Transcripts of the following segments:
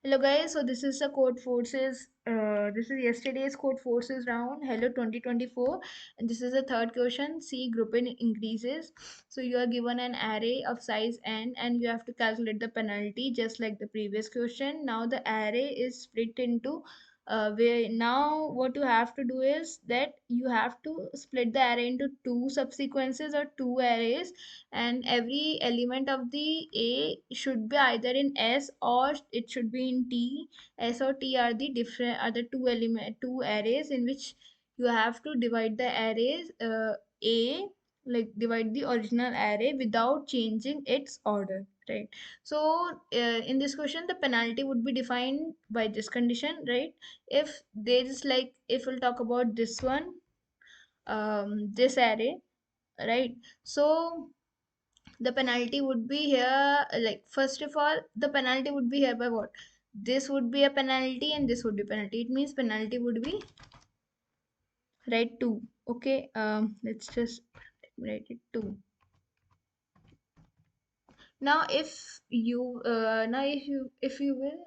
Hello guys, so this is the code forces. This is yesterday's code forces round. Hello 2024, and this is the third question. See, grouping increases. So you are given an array of size n, and you have to calculate the penalty just like the previous question. Now the array is split into where now what you have to do is that you have to split the array into two subsequences or two arrays, and every element of the A should be either in S or it should be in T. S or T are the different are the two arrays in which you have to divide the arrays A, like divide the original array without changing its order, right? So in this question the penalty would be defined by this condition, right? If there is, like, if we'll talk about this one, this array, right? So the penalty would be here, like, first of all the penalty would be here by what? This would be a penalty and this would be penalty. It means penalty would be, right, 2. Okay, let's just write it 2. Now if you will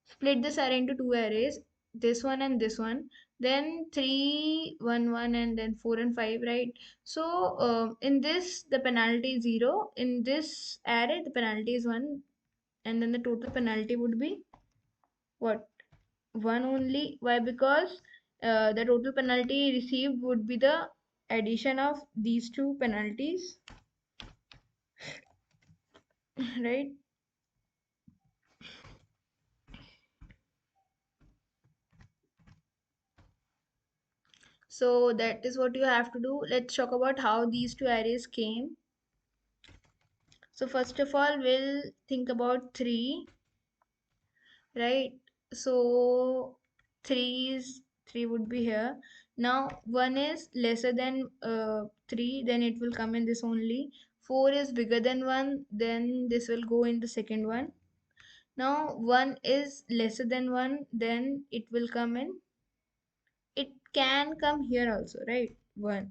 split this array into two arrays, this one and this one, then 3 1 1 and then 4 and 5, right? So in this the penalty is 0, in this array the penalty is 1, and then the total penalty would be what? 1 only. Why? Because the total penalty received would be the addition of these two penalties, right? So that is what you have to do. Let's talk about how these two arrays came. So first of all we'll think about 3, right? So 3 would be here. Now 1 is lesser than 3, then it will come in this only. 4 is bigger than 1, then this will go in the second one. Now 1 is lesser than 1, then it will come in, it can come here also, right? 1,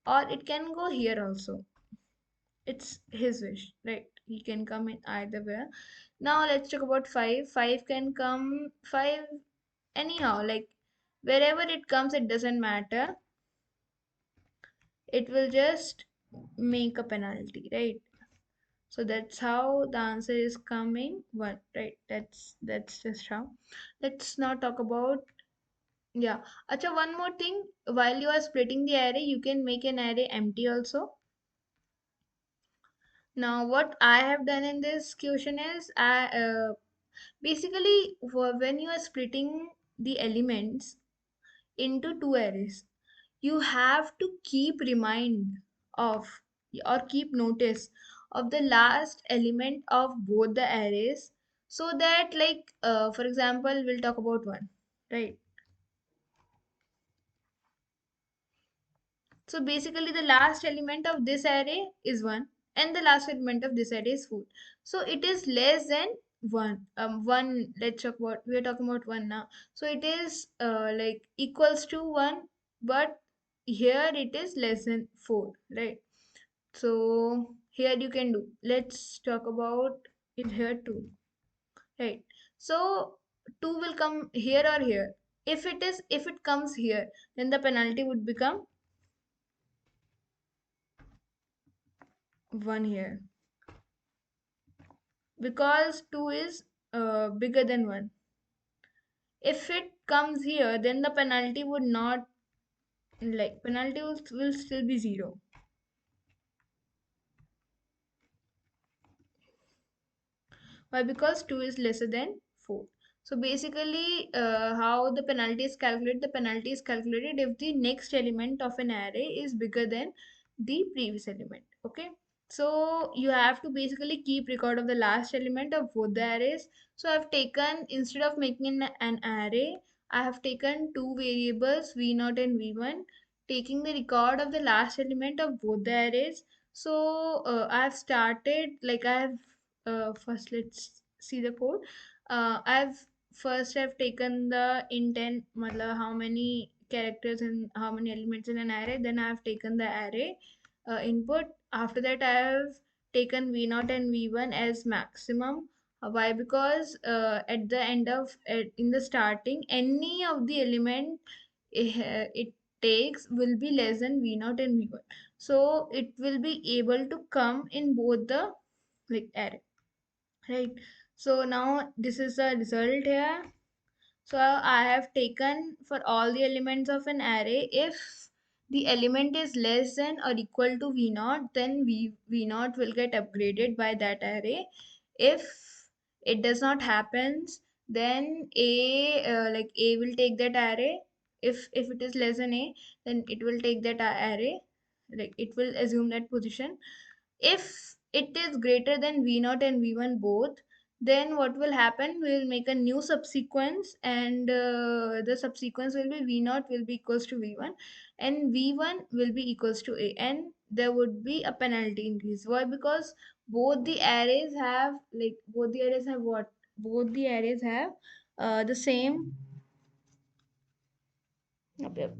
or it can go here also. It's his wish, right? He can come in either way. Now let's talk about 5. 5 can come 5 anyhow, like wherever it comes, it doesn't matter, it will just make a penalty, right? So that's how the answer is coming 1, right? That's just how. Let's now talk about, yeah, acha, one more thing. While you are splitting the array, you can make an array empty also. Now what I have done in this question is, I basically when you are splitting the elements into two arrays, you have to keep remind of, or keep notice of the last element of both the arrays, so that, like, for example we'll talk about one, right? So basically the last element of this array is 1 and the last element of this array is 4. So it is less than 1. 1, let's talk about, we are talking about 1 now. So it is like equals to 1, but here it is less than 4, right? So here you can do. Let's talk about it here too, right? So 2 will come here or here. If it comes here, then the penalty would become 1 here, because 2 is bigger than 1. If it comes here, then the penalty would not, like, penalty will still be 0. Why? Because 2 is lesser than 4. So basically how the penalty is calculated, the penalty is calculated if the next element of an array is bigger than the previous element. Okay, so you have to basically keep record of the last element of both the arrays. So I've taken, instead of making an array, I have taken two variables v0 and v1, taking the record of the last element of both the arrays. So I've started, like, I have first let's see the code. I've taken the intent, matlab how many characters and how many elements in an array, then I have taken the array input. After that I have taken v0 and v1 as maximum. Why? Because at the end of in the starting, any of the element it takes will be less than v naught and v1. So it will be able to come in both the like array, right? So now this is the result here. So I have taken for all the elements of an array, if the element is less than or equal to V naught, then V naught will get upgraded by that array. If it does not happens, then A will take that array. If it is less than A, then it will take that array. Like it will assume that position. If it is greater than V naught and V1 both, then what will happen? We will make a new subsequence, and the subsequence will be V naught will be equals to V1, and V1 will be equals to A, and there would be a penalty increase. Why? Because both the arrays have what? Both the arrays have the same. Yep, yep.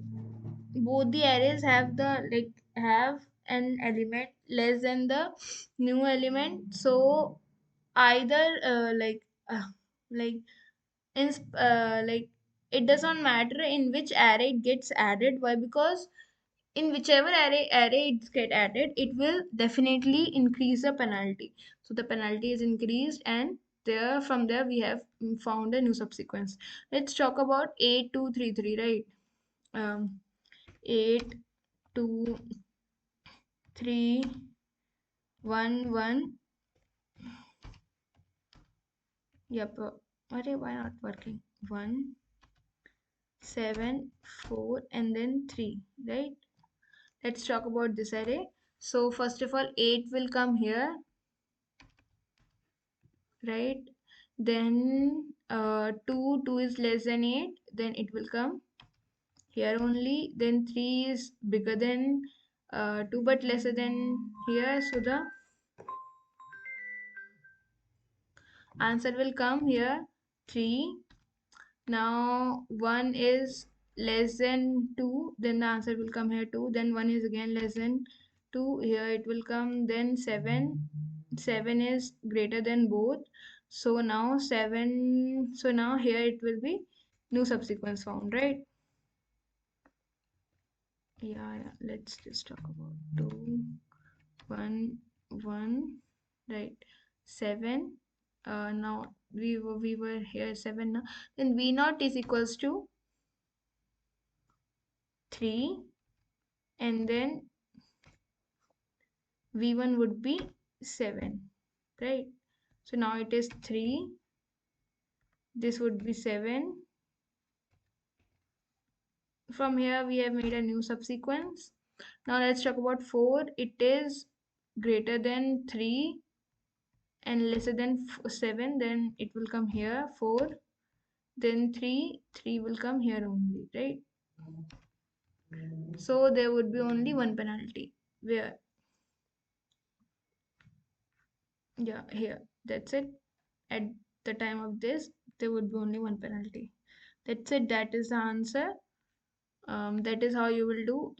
Both the arrays have the have an element less than the new element. So either like like it does not matter in which array it gets added. Why? Because in whichever array it's get added, it will definitely increase the penalty. So the penalty is increased, and there from there we have found a new subsequence. Let's talk about 8233, right? um 823311. Yep. Why not working? 1 7 4 and then 3, right? Let's talk about this array. So first of all, 8 will come here, right? Then 2 is less than 8, then it will come here only. Then 3 is bigger than 2 but lesser than here, so the answer will come here 3. Now 1 is less than 2, then the answer will come here 2. Then 1 is again less than 2, here it will come. Then 7 is greater than both. So now 7, so now here it will be new subsequence found, right? Yeah, let's just talk about 2 1 1, right? 7. Now we were here 7 now. Then v naught is equals to 3, and then v1 would be 7, right? So now it is 3, this would be 7. From here we have made a new subsequence. Now let's talk about 4. It is greater than 3 and lesser than 7, then it will come here 4. Then 3 will come here only, right? So there would be only one penalty. Where? Yeah, here. That's it. At the time of this, there would be only one penalty. That's it. That is the answer. That is how you will do